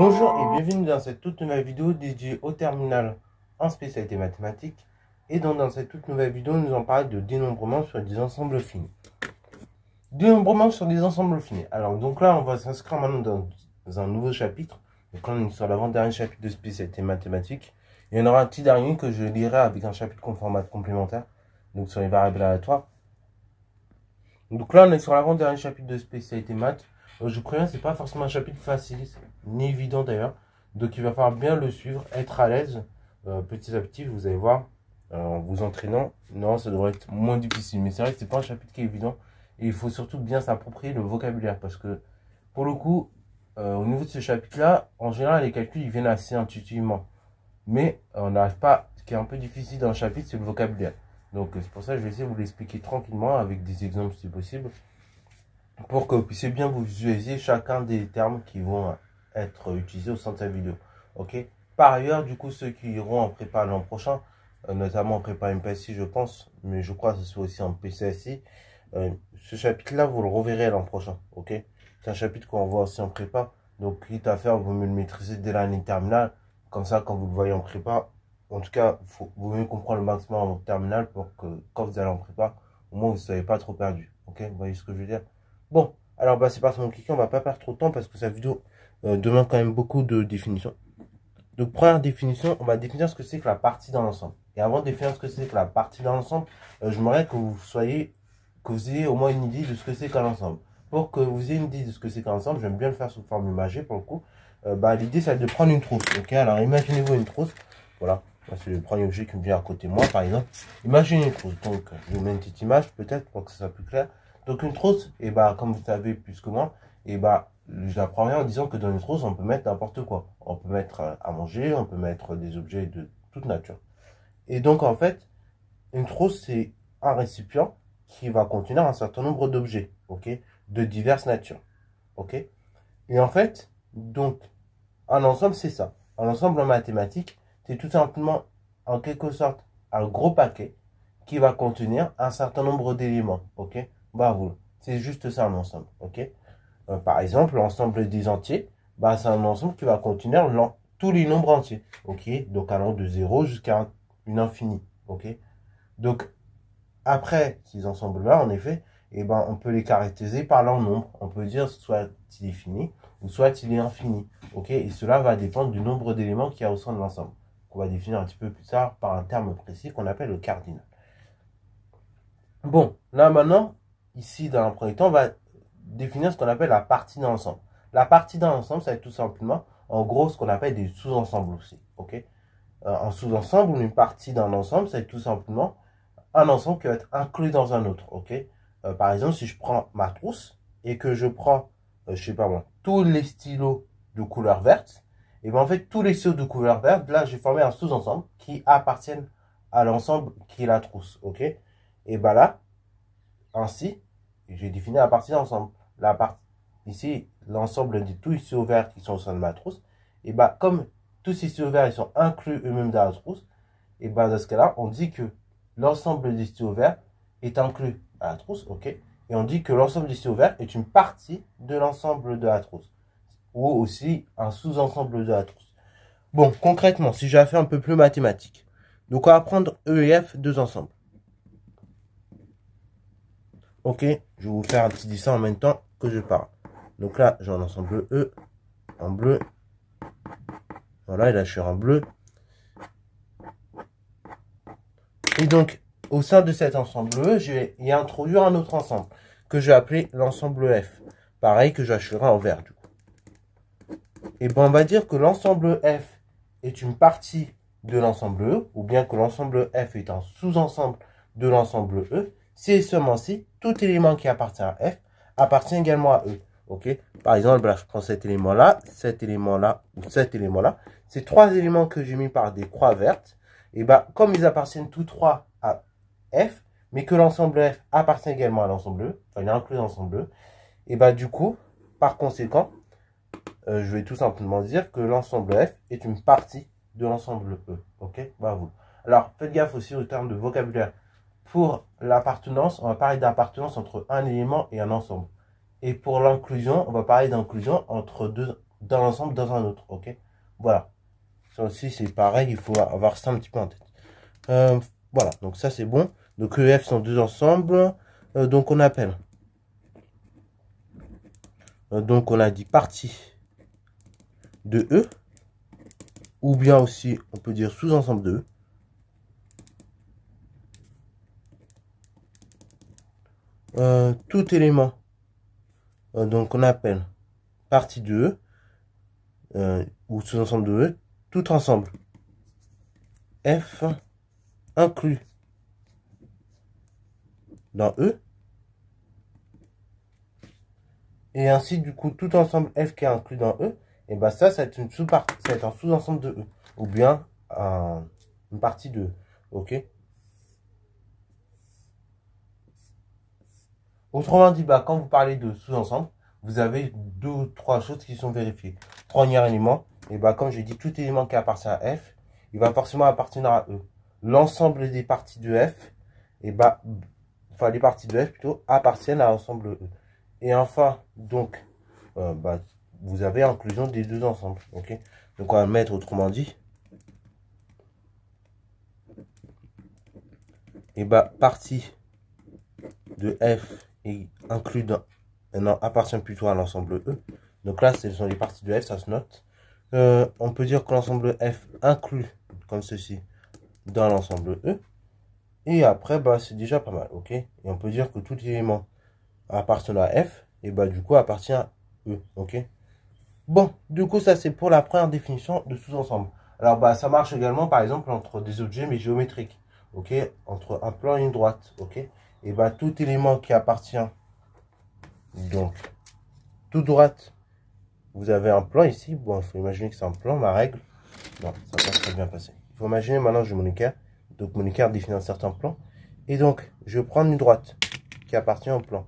Bonjour et bienvenue dans cette toute nouvelle vidéo dédiée au terminal en spécialité mathématiques. Et donc dans cette toute nouvelle vidéo, nous allons parler de dénombrement sur des ensembles finis. Dénombrement sur des ensembles finis. Alors donc là, on va s'inscrire maintenant dans un nouveau chapitre. Donc là, on est sur l'avant-dernier chapitre de spécialité mathématiques. Il y en aura un petit dernier que je lirai avec un chapitre conformate complémentaire. Donc sur les variables aléatoires. Donc là, on est sur l'avant-dernier chapitre de spécialité maths. Je préviens, c'est pas forcément un chapitre facile, ni évident d'ailleurs. Donc il va falloir bien le suivre, être à l'aise petit à petit, vous allez voir, en vous entraînant. Non, ça devrait être moins difficile. Mais c'est vrai que c'est pas un chapitre qui est évident. Et il faut surtout bien s'approprier le vocabulaire. Parce que, pour le coup, au niveau de ce chapitre-là, en général, les calculs, ils viennent assez intuitivement. Mais on n'arrive pas, ce qui est un peu difficile dans le chapitre, c'est le vocabulaire. Donc c'est pour ça que je vais essayer de vous l'expliquer tranquillement, avec des exemples si possible, pour que vous puissiez bien vous visualiser chacun des termes qui vont être utilisés au sein de cette vidéo. Ok. Par ailleurs, du coup, ceux qui iront en prépa l'an prochain, notamment en prépa MPSI, je pense, mais je crois que ce soit aussi en PCSI, ce chapitre-là, vous le reverrez l'an prochain. Ok. C'est un chapitre qu'on voit aussi en prépa, donc quitte à faire, vous mieux le maîtriser dès l'année terminale. Comme ça, quand vous le voyez en prépa, en tout cas, vous mieux comprendre le maximum en terminale pour que quand vous allez en prépa, au moins vous ne soyez pas trop perdu. Ok. Vous voyez ce que je veux dire? Bon, alors bah, c'est parti mon kiki, on va pas perdre trop de temps parce que cette vidéo demande quand même beaucoup de définitions. Donc première définition, on va définir ce que c'est que la partie dans l'ensemble. Et avant de définir ce que c'est que la partie dans l'ensemble, j'aimerais que vous ayez au moins une idée de ce que c'est qu'un ensemble. Pour que vous ayez une idée de ce que c'est qu'un ensemble, j'aime bien le faire sous forme imagée pour le coup. L'idée c'est de prendre une trousse. Ok, alors imaginez-vous une trousse. Voilà, c'est le premier objet qui me vient à côté de moi par exemple. Imaginez une trousse. Donc je vous mets une petite image peut-être pour que ce soit plus clair. Donc une trousse, et comme vous savez plus que moi, je la prends en disant que dans une trousse, on peut mettre n'importe quoi. On peut mettre à manger, on peut mettre des objets de toute nature. Et donc en fait, une trousse, c'est un récipient qui va contenir un certain nombre d'objets, ok, de diverses natures, ok. Et en fait, donc, un ensemble, c'est ça. Un ensemble en mathématiques, c'est tout simplement, en quelque sorte, un gros paquet qui va contenir un certain nombre d'éléments, ok. C'est juste ça un ensemble, ok. Par exemple, l'ensemble des entiers, c'est un ensemble qui va contenir tous les nombres entiers, ok. Donc allant de 0 jusqu'à une infinie, ok. Donc après ces ensembles-là, en effet, on peut les caractériser par leur nombre. On peut dire soit il est fini ou soit il est infini, ok. Et cela va dépendre du nombre d'éléments qu'il y a au sein de l'ensemble, qu'on va définir un petit peu plus tard par un terme précis qu'on appelle le cardinal. Bon, là maintenant, ici dans le premier temps, on va définir ce qu'on appelle la partie dans l'ensemble. La partie dans l'ensemble, ça va être tout simplement, en gros, ce qu'on appelle des sous-ensembles aussi, ok. Un sous-ensemble ou une partie d'un ensemble, ça va être tout simplement un ensemble qui va être inclus dans un autre, ok. Par exemple, si je prends ma trousse et que je prends, je sais pas moi, tous les stylos de couleur verte, et en fait, tous les stylos de couleur verte, là, j'ai formé un sous-ensemble qui appartiennent à l'ensemble qui est la trousse, ok. Et là, ainsi, j'ai défini la partie d'ensemble. Ici, l'ensemble de tous les stylos verts qui sont au sein de ma trousse, et comme tous ces stylos verts, ils sont inclus eux-mêmes dans la trousse, et dans ce cas-là, on dit que l'ensemble des stylos verts est inclus à la trousse, ok. Et on dit que l'ensemble des stylos verts est une partie de l'ensemble de la trousse, ou aussi un sous-ensemble de la trousse. Bon, concrètement, si j'ai fait un peu plus mathématique, donc on va prendre E et F, deux ensembles. Ok, je vais vous faire un petit dessin en même temps que je parle. Donc là, j'ai un ensemble E en bleu. Voilà, et là, je suis en bleu. Et donc, au sein de cet ensemble E, je vais y introduire un autre ensemble que je vais appeler l'ensemble F. Pareil que j'achèterai en vert, du coup. Et on va dire que l'ensemble F est une partie de l'ensemble E, ou bien que l'ensemble F est un sous-ensemble de l'ensemble E, si et seulement si tout élément qui appartient à F appartient également à E. Ok. Par exemple, là, je prends cet élément-là, ou cet élément-là. Ces trois éléments que j'ai mis par des croix vertes, et comme ils appartiennent tous trois à F, mais que l'ensemble F appartient également à l'ensemble E, enfin, il inclut l'ensemble E, et du coup, par conséquent, je vais tout simplement dire que l'ensemble F est une partie de l'ensemble E. Ok. Alors, faites gaffe aussi au terme de vocabulaire. Pour l'appartenance, on va parler d'appartenance entre un élément et un ensemble. Et pour l'inclusion, on va parler d'inclusion entre dans l'ensemble dans un autre, ok? Voilà. Ça aussi, c'est pareil, il faut avoir ça un petit peu en tête. Voilà, donc ça, c'est bon. Donc, EF sont deux ensembles. Donc, on appelle. Donc, on a dit partie de E. Ou bien aussi, on peut dire sous-ensemble de E. Tout élément. Donc, on appelle partie de E. Ou sous-ensemble de E. Tout ensemble. F inclus dans E. Et ainsi, du coup, tout ensemble F qui est inclus dans E, et ben ça, c'est une sous-partie, c'est un sous-ensemble de E. Ou bien une partie de E. Ok? Autrement dit, bah, quand vous parlez de sous-ensemble, vous avez deux ou trois choses qui sont vérifiées. Premier élément, et bah, comme j'ai dit, tout élément qui appartient à F, il va forcément appartenir à E. L'ensemble des parties de F, et bah, enfin, les parties de F plutôt, appartiennent à l'ensemble E. Et enfin, donc, bah, vous avez inclusion des deux ensembles. Ok? Donc, on va le mettre autrement dit. Et bah, partie de F est inclus dans. Non, appartient plutôt à l'ensemble E. Donc là, ce sont les parties de F, ça se note. On peut dire que l'ensemble F inclut, comme ceci, dans l'ensemble E. Et après, bah, c'est déjà pas mal, ok? Et on peut dire que tout élément appartenant à F, et bah, du coup, appartient à E, ok? Bon, du coup, ça, c'est pour la première définition de sous-ensemble. Alors, bah, ça marche également, par exemple, entre des objets, mais géométriques, ok? Entre un plan et une droite, ok? Et bah, tout élément qui appartient, donc, toute droite, vous avez un plan ici. Bon, il faut imaginer que c'est un plan, ma règle. Non, ça va pas très bien passer. Il faut imaginer maintenant, j'ai mon équerre. Donc, mon équerre définit un certain plan. Et donc, je vais prendre une droite qui appartient au plan.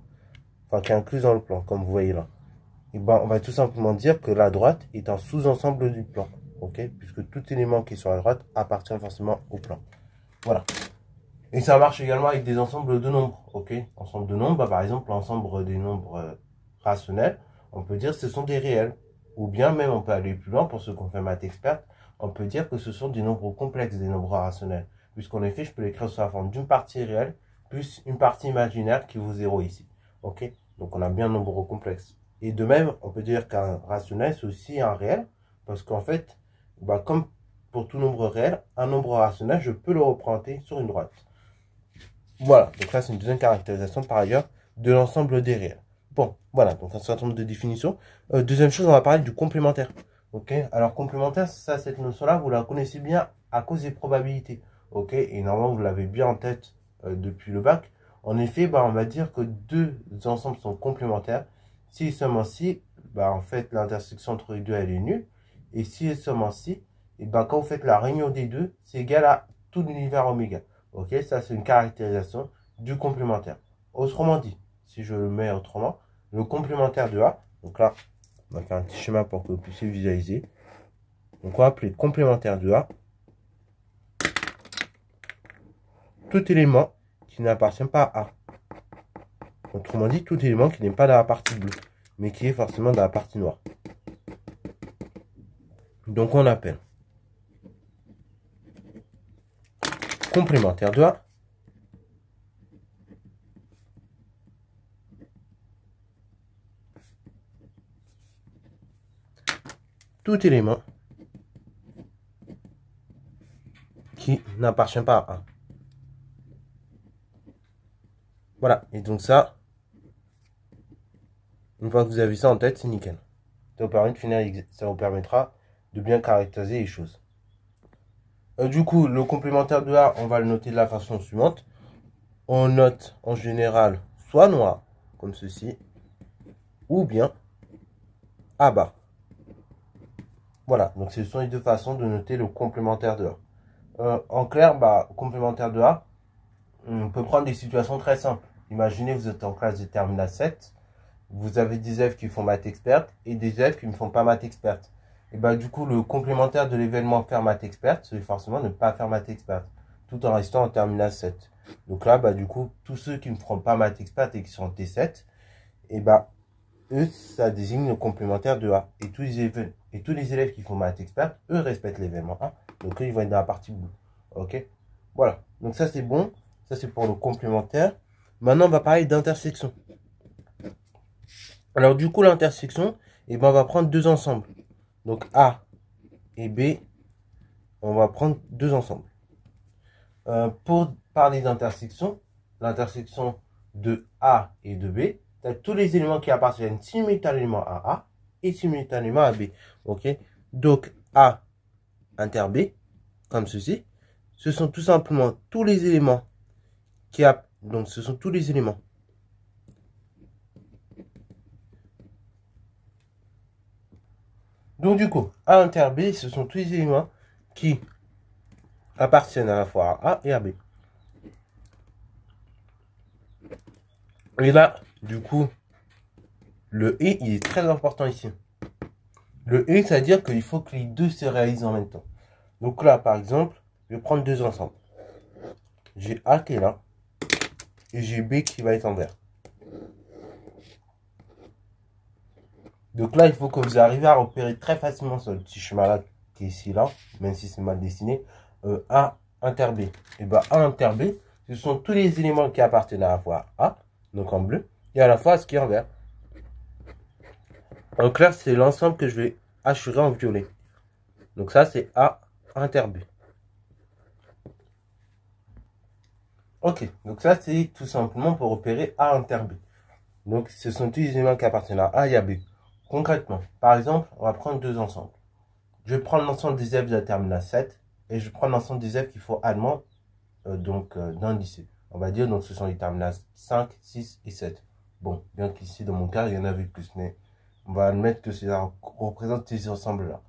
Enfin, qui est incluse dans le plan, comme vous voyez là. Et ben, on va tout simplement dire que la droite est un sous-ensemble du plan. Ok? Puisque tout élément qui est sur la droite appartient forcément au plan. Voilà. Et ça marche également avec des ensembles de nombres. Ok? Ensemble de nombres, bah, par exemple, l'ensemble des nombres rationnels, on peut dire que ce sont des réels. Ou bien même, on peut aller plus loin, pour ceux qui ont fait maths experte, on peut dire que ce sont des nombres complexes, des nombres rationnels. Puisqu'en effet, je peux l'écrire sous la forme d'une partie réelle, plus une partie imaginaire qui vaut 0 ici. Ok? Donc on a bien un nombre complexe. Et de même, on peut dire qu'un rationnel, c'est aussi un réel, parce qu'en fait, bah, comme pour tout nombre réel, un nombre rationnel, je peux le représenter sur une droite. Voilà, donc là c'est une deuxième caractérisation par ailleurs de l'ensemble des réels. Bon, voilà, donc un certain nombre de définitions. Deuxième chose, on va parler du complémentaire. Ok, alors complémentaire, ça, cette notion-là, vous la connaissez bien à cause des probabilités. Ok, et normalement vous l'avez bien en tête depuis le bac. En effet, bah, on va dire que deux ensembles sont complémentaires. Si et seulement si, bah, en fait, l'intersection entre les deux, elle est nulle. Et si et seulement si, et bah, quand vous faites la réunion des deux, c'est égal à tout l'univers oméga. Ok, ça c'est une caractérisation du complémentaire. Autrement dit, si je le mets autrement, le complémentaire de A, donc là, on va faire un petit schéma pour que vous puissiez visualiser. Donc on va appeler complémentaire de A tout élément qui n'appartient pas à A. Autrement dit, tout élément qui n'est pas dans la partie bleue, mais qui est forcément dans la partie noire. Donc on appelle complémentaire de A tout élément qui n'appartient pas à A. Voilà, et donc ça, une fois que vous avez ça en tête, c'est nickel. Ça vous permettra de bien caractériser les choses. Du coup, le complémentaire de A, on va le noter de la façon suivante. On note en général soit noir, comme ceci, ou bien à bas. Voilà, donc ce sont les deux façons de noter le complémentaire de A. En clair, bah, complémentaire de A, on peut prendre des situations très simples. Imaginez que vous êtes en classe de terminale 7, vous avez des élèves qui font maths experte et des élèves qui ne font pas maths experte. Et bah du coup, le complémentaire de l'événement faire maths experte, c'est forcément ne pas faire maths experte, tout en restant en terminale 7. Donc là, bah du coup, tous ceux qui ne feront pas maths experte et qui sont en T7, et bah eux, ça désigne le complémentaire de A. Et tous les élèves qui font maths expert, eux respectent l'événement A. Donc, eux, ils vont être dans la partie bleue. Ok? Voilà. Donc, ça, c'est bon. Ça, c'est pour le complémentaire. Maintenant, on va parler d'intersection. Alors, du coup, l'intersection, eh ben, on va prendre deux ensembles. Donc, A et B, on va prendre deux ensembles. Pour parler d'intersection, l'intersection de A et de B, tu as tous les éléments qui appartiennent simultanément à A et simultanément à B. Ok? Donc, A inter B, comme ceci, ce sont tout simplement tous les éléments donc, ce sont tous les éléments donc, du coup, A inter B, ce sont tous les éléments qui appartiennent à la fois à A et à B. Et là, du coup, le et, il est très important ici. Le et, c'est-à-dire qu'il faut que les deux se réalisent en même temps. Donc là, par exemple, je vais prendre deux ensemble. J'ai A qui est là, et j'ai B qui va être en vert. Donc là, il faut que vous arriviez à repérer très facilement ce petit schéma-là qui est ici, là, même si c'est mal dessiné, A inter B. Et bien, A inter B, ce sont tous les éléments qui appartiennent à la fois à A, donc en bleu, et à la fois à ce qui est en vert. Donc là, c'est l'ensemble que je vais assurer en violet. Donc ça, c'est A inter B. Ok, donc ça, c'est tout simplement pour opérer A inter B. Donc, ce sont tous les éléments qui appartiennent à A et à B. Concrètement, par exemple, on va prendre deux ensembles. Je vais prendre l'ensemble des élèves de la terminale 7 et je vais prendre l'ensemble des élèves qui font allemand dans le lycée. On va dire, donc ce sont les terminales 5, 6 et 7. Bon, bien qu'ici, dans mon cas, il y en avait plus, mais on va admettre que ça représente ces ensembles-là.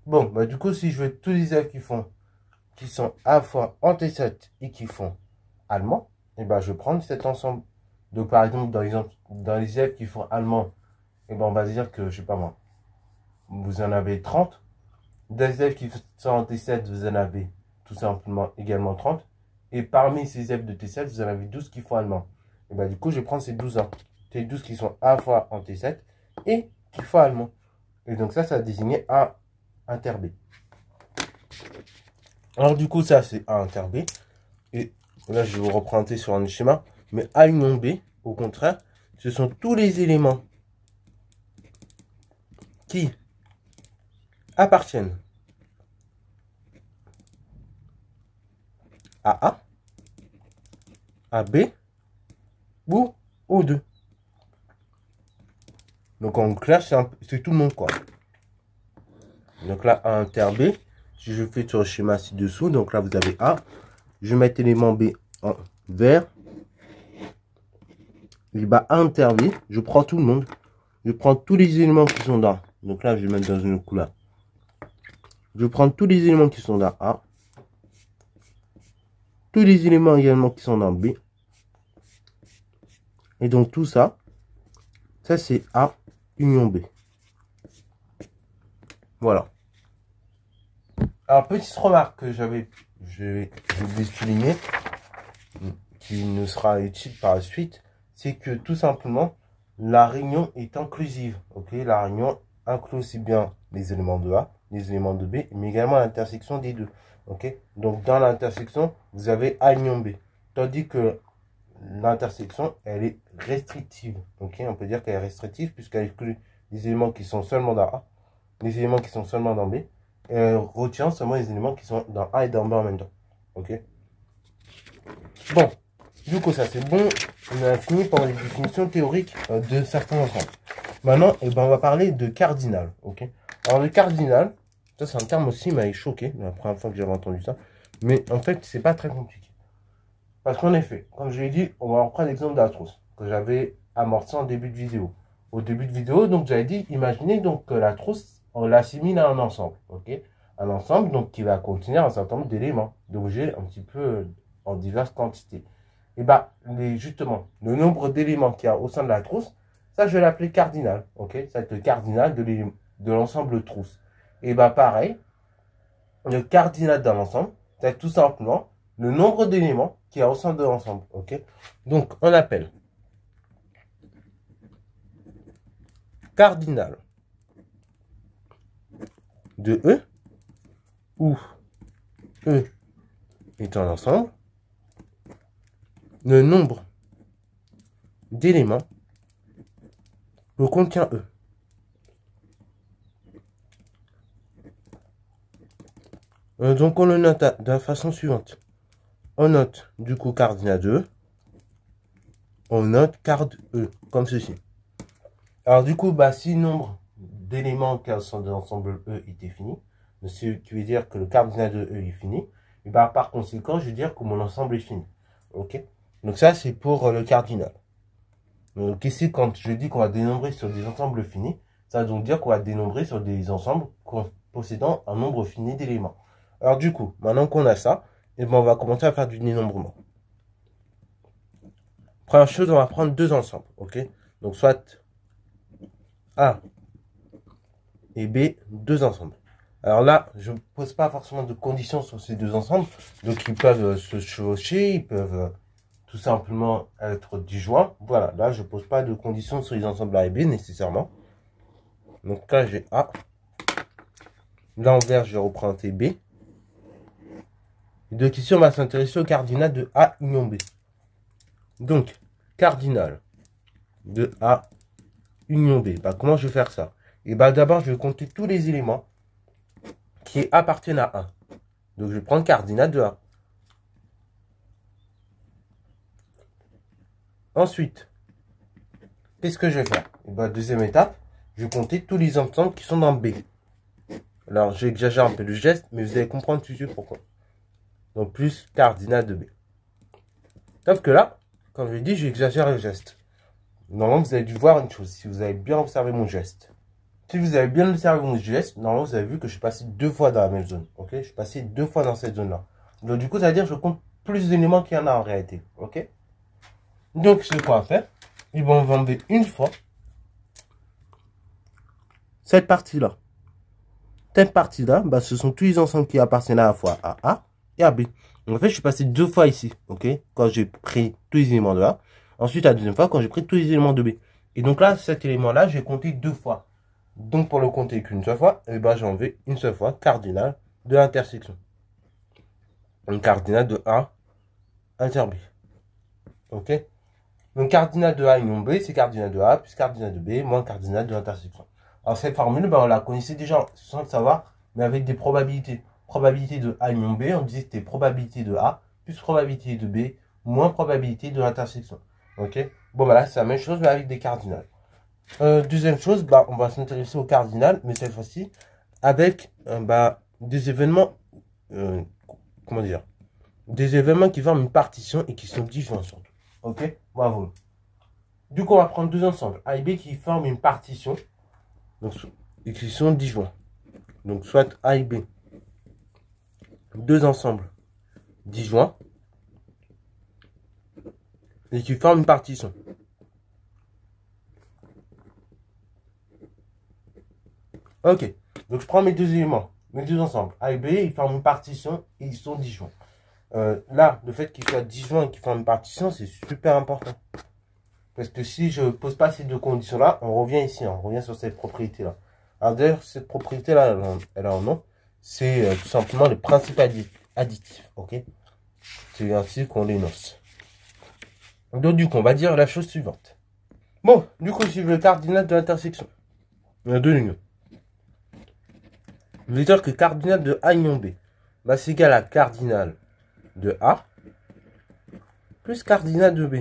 Bon, bah du coup, si je veux tous les élèves qui sont à la fois en T7 et qui font allemand, et ben je vais prendre cet ensemble. Donc par exemple, dans les élèves qui font allemand, et ben on va dire que, je sais pas moi, vous en avez 30. Dans les élèves qui sont en T7, vous en avez tout simplement également 30. Et parmi ces élèves de T7, vous en avez 12 qui font allemand. Et ben du coup, je vais prendre ces 12-là. Ces 12 qui sont à la fois en T7 et qui font allemand. Et donc ça va désigner A inter B. Alors du coup, ça c'est A inter B. Et là, je vais vous représenter sur un schéma. Mais A union B, au contraire, ce sont tous les éléments qui appartiennent à A, à B ou aux deux. Donc en clair, c'est tout le monde quoi. Donc là, A inter B, si je fais sur le schéma ci-dessous, donc là vous avez A, je vais mettre l'élément B en vert. Et bah A inter B, je prends tout le monde. Je prends tous les éléments qui sont dans. Donc là, je vais mettre dans une couleur. Je prends tous les éléments qui sont dans A. Tous les éléments également qui sont dans B. Et donc tout ça, ça c'est A union B. Voilà. Alors, petite remarque que je vais souligner, qui nous sera utile par la suite, c'est que tout simplement, la réunion est inclusive. Ok, la réunion inclut aussi bien les éléments de A, les éléments de B, mais également l'intersection des deux. Ok, donc dans l'intersection, vous avez A union B. Tandis que l'intersection, elle est restrictive. Ok, on peut dire qu'elle est restrictive puisqu'elle inclut les éléments qui sont seulement dans A, les éléments qui sont seulement dans B, et elle retient seulement les éléments qui sont dans A et dans B en même temps. Ok. Bon, du coup ça c'est bon. On a fini par les définitions théoriques de certains ensembles. Maintenant, eh ben, on va parler de cardinal. Ok. Alors le cardinal, ça c'est un terme aussi qui m'avait choqué la première fois que j'avais entendu ça. Mais en fait, c'est pas très compliqué. Parce qu'en effet, comme je l'ai dit, on va reprendre l'exemple de la trousse que j'avais amorcé en début de vidéo. Au début de vidéo, donc j'avais dit, imaginez donc que la trousse, on l'assimile à un ensemble. Ok. Un ensemble donc qui va contenir un certain nombre d'éléments, d'objets un petit peu en diverses quantités. Et bah, justement, le nombre d'éléments qu'il y a au sein de la trousse, ça, je vais l'appeler cardinal. Ok, ça va être le cardinal de l'ensemble trousse. Et bah, pareil, le cardinal d'un ensemble, c'est tout simplement le nombre d'éléments qu'il y a au sein de l'ensemble. Ok, donc on appelle cardinal de E, où E est un ensemble, le nombre d'éléments que contient E. Donc on le note de la façon suivante. On note du coup cardinal de E. On note card E, comme ceci. Alors du coup, si le nombre d'éléments qui sont de l'ensemble E est défini, ce qui veut dire que le cardinal de E est fini, et par conséquent, je veux dire que mon ensemble est fini. Ok? Donc ça, c'est pour le cardinal. Donc ici, quand je dis qu'on va dénombrer sur des ensembles finis, ça veut donc dire qu'on va dénombrer sur des ensembles possédant un nombre fini d'éléments. Alors du coup, maintenant qu'on a ça, on va commencer à faire du dénombrement. Première chose, on va prendre deux ensembles, ok? Donc soit A et B, deux ensembles. Alors là, je ne pose pas forcément de conditions sur ces deux ensembles, donc ils peuvent se chevaucher, ils peuvent tout simplement être disjoints. Voilà, là je ne pose pas de conditions sur les ensembles A et B nécessairement. Donc là j'ai A. Là en vert, je vais représenter B. Et donc ici, on va s'intéresser au cardinal de A union B. Donc, cardinal de A union B. Comment je vais faire ça? Et d'abord, je vais compter tous les éléments qui appartiennent à A. Donc, je vais prendre cardinal de A. Ensuite, qu'est-ce que je vais faire? Deuxième étape, je vais compter tous les ensembles qui sont dans B. Alors, j'exagère un peu le geste, mais vous allez comprendre tout de suite pourquoi. Donc, plus cardinal de B. Sauf que là, comme je l'ai dit, j'exagère le geste. Normalement, vous avez dû voir une chose, si vous avez bien observé mon geste. Si vous avez bien observé mon geste, normalement, vous avez vu que je suis passé deux fois dans la même zone. Ok? Je suis passé deux fois dans cette zone-là. Donc, du coup, ça veut dire que je compte plus d'éléments qu'il y en a en réalité. Ok? Donc, ce qu'on va faire, on va enlever une fois cette partie-là. Cette partie-là, ce sont tous les ensembles qui appartiennent à la fois à A et à B. En fait, je suis passé deux fois ici, ok? Quand j'ai pris tous les éléments de A. Ensuite, la deuxième fois, quand j'ai pris tous les éléments de B. Et donc là, cet élément-là, j'ai compté deux fois. Donc, pour le compter qu'une seule fois, j'ai enlevé une seule fois cardinal de l'intersection. Donc, cardinal de A inter B. Ok? Donc, cardinal de A union B, c'est cardinal de A plus cardinal de B moins cardinal de l'intersection. Alors, cette formule, on la connaissait déjà sans le savoir, mais avec des probabilités. Probabilité de A union B, on disait que c'était probabilité de A plus probabilité de B moins probabilité de l'intersection. Ok? Bon, là, c'est la même chose, mais avec des cardinals. Deuxième chose, on va s'intéresser au cardinal, mais cette fois-ci, avec des événements, comment dire, des événements qui forment une partition et qui sont disjoints surtout. Ok? Bravo. Du coup, on va prendre deux ensembles, A et B qui forment une partition, donc, et qui sont disjoints. Donc, soit A et B, deux ensembles disjoints, et qui forment une partition. Ok, donc je prends mes deux éléments, mes deux ensembles, A et B, ils forment une partition et ils sont disjoints. Là, le fait qu'ils soient disjoints et qu'ils forment une partition, c'est super important. Parce que si je ne pose pas ces deux conditions-là, on revient ici, on revient sur cette propriété-là. Alors d'ailleurs, cette propriété-là, elle a un nom, c'est tout simplement le principe additif, ok? C'est ainsi qu'on l'énonce. Donc du coup, on va dire la chose suivante. Bon, du coup, si je veux le cardinal de l'intersection, il y a deux lignes. Je vais dire que cardinal de A union B, c'est égal à cardinal de A plus cardinal de B.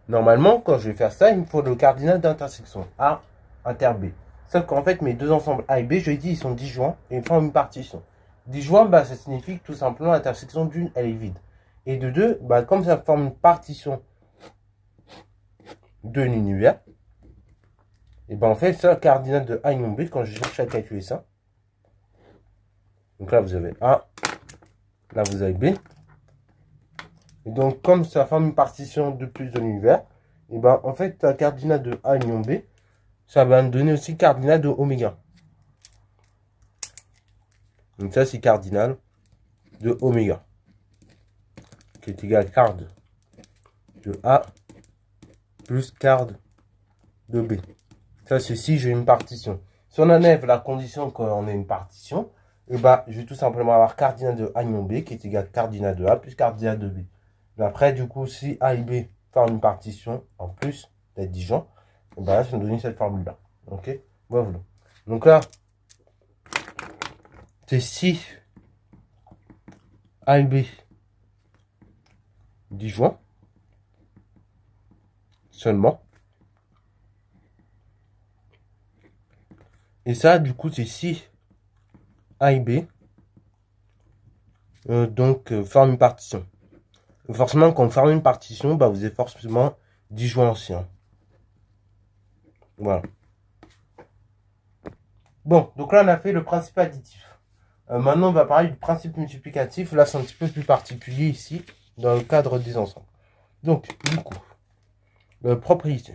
Normalement, quand je vais faire ça, il me faut le cardinal d'intersection A inter B. Sauf qu'en fait, mes deux ensembles A et B, je dis, ils sont disjoints et ils forment une partition. Disjoint, ça signifie que tout simplement l'intersection d'une, elle est vide. Et de deux, comme ça forme une partition de l'univers, et en fait, ça, cardinal de A union B, quand je cherche à calculer ça, donc là, vous avez A, là, vous avez B. Et donc, comme ça forme une partition de plus de l'univers, et en fait, la cardinal de A union B, ça va me donner aussi cardinal de oméga. Donc ça, c'est cardinal de oméga, qui est égal à card de A plus card de B. Ça, c'est si j'ai une partition. Si on enlève la condition qu'on ait une partition, et bah, je vais tout simplement avoir cardinal de A moins B qui est égal à cardinal de A plus cardinal de B. Mais après, du coup, si A et B forment une partition en plus d'être disjoint, et bah là, ça nous donne cette formule-là. Ok? Voilà. Donc là, c'est si A et B disjoint seulement. Et ça, du coup, c'est si A et B forment une partition. Forcément, quand on forme une partition, bah, vous êtes forcément disjoint aussi. Hein. Voilà. Bon, donc là, on a fait le principe additif. Maintenant, on va parler du principe multiplicatif. Là, c'est un petit peu plus particulier ici, dans le cadre des ensembles. Donc, du coup, propriété.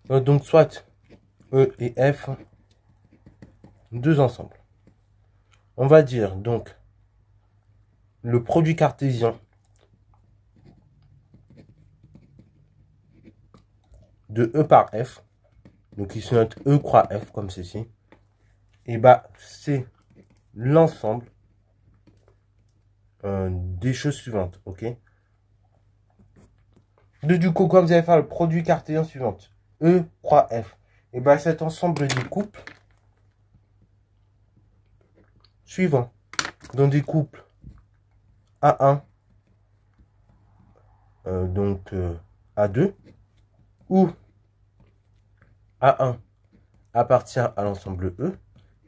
Donc, soit E et F, deux ensembles. On va dire, donc, le produit cartésien de E par F, donc ici notre E croix F, comme ceci, et bah, c'est l'ensemble des choses suivantes, ok? Du coup, quand vous allez faire le produit cartésien suivant, E croix F, et bah, cet ensemble des couples suivants, dans des couples A1, A2, où A1 appartient à l'ensemble E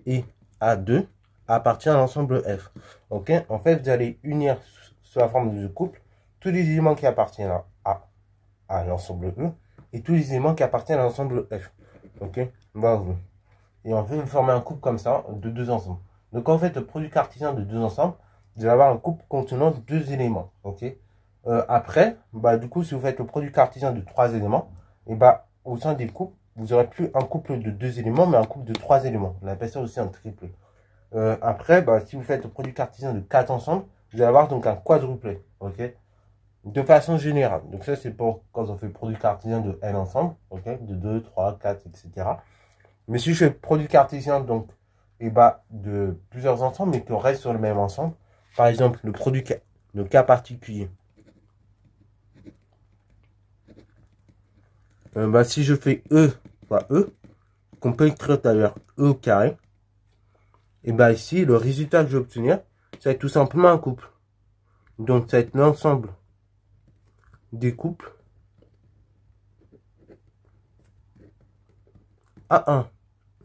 et A2 appartient à l'ensemble F. Ok, en fait, vous allez unir sous la forme de ce couple tous les éléments qui appartiennent à l'ensemble E et tous les éléments qui appartiennent à l'ensemble F. Ok, voilà. Et en fait, vous formez un couple comme ça de deux ensembles. Donc, en fait, le produit cartésien de deux ensembles, vous allez avoir un couple contenant deux éléments. Ok. Après, bah, du coup, si vous faites le produit cartésien de trois éléments, et bah, au sein des couples, vous n'aurez plus un couple de deux éléments, mais un couple de trois éléments. On appelle ça aussi un triple. Après, bah, si vous faites le produit cartésien de quatre ensembles, vous allez avoir donc un quadruplet. Ok. De façon générale. Donc ça, c'est pour quand on fait le produit cartésien de n ensemble. Ok. De 2, 3, 4, etc. Mais si je fais le produit cartésien, donc, et bah, de plusieurs ensembles, mais qu'on reste sur le même ensemble. Par exemple, le cas particulier. Bah, si je fais E fois E, qu'on peut écrire d'ailleurs E au carré, et bah ici, le résultat que je vais obtenir, ça va être tout simplement un couple. Donc, ça va être l'ensemble des couples A1,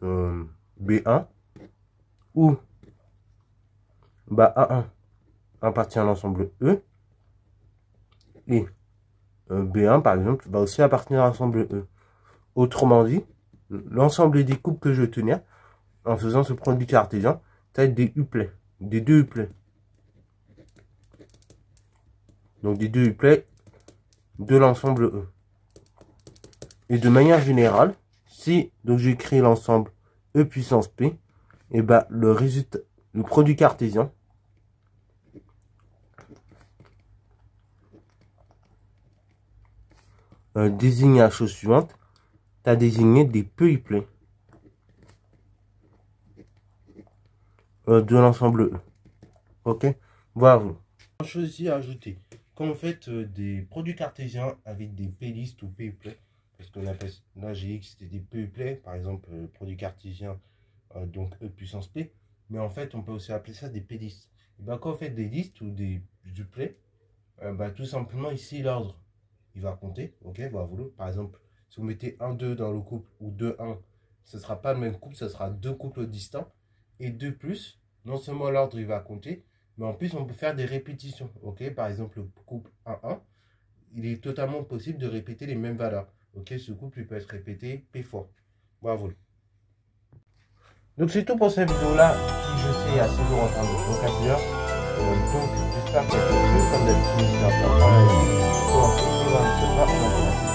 B1, où bah, A1 appartient à l'ensemble E, et B1, par exemple, va aussi appartenir à l'ensemble E. Autrement dit, l'ensemble des couples que je vais tenir, en faisant ce produit cartésien, ça va être des uplets, des deux uplets. Donc des deux uplets de l'ensemble E. Et de manière générale, si donc j'écris l'ensemble E puissance P, et bah le résultat, le produit cartésien, désigne la chose suivante, tu as désigné des peu uplets de l'ensemble E. Ok, voilà. Une chose ici à ajouter, quand vous faites des produits cartésiens avec des p-listes ou p-uplets, parce qu'on appelle là GX c'était des p-uplets, par exemple produit cartésien donc E puissance P, mais en fait on peut aussi appeler ça des p-listes. Et ben quand vous faites des listes ou des uplets, tout simplement ici l'ordre il va compter, ok, voilà. Par exemple si vous mettez 1, 2 dans le couple ou 2, 1, ce ne sera pas le même couple, ce sera deux couples distincts. Et de plus, non seulement l'ordre il va compter, mais en plus on peut faire des répétitions. Ok, par exemple le couple 1, 1, il est totalement possible de répéter les mêmes valeurs. Ok, ce couple il peut être répété P fois. Bravo. Donc c'est tout pour cette vidéo là qui je sais assez lourd en termes de vocabulaire. Donc j'espère que ça vous a plu. Comme d'habitude, n'hésitez pas à partager.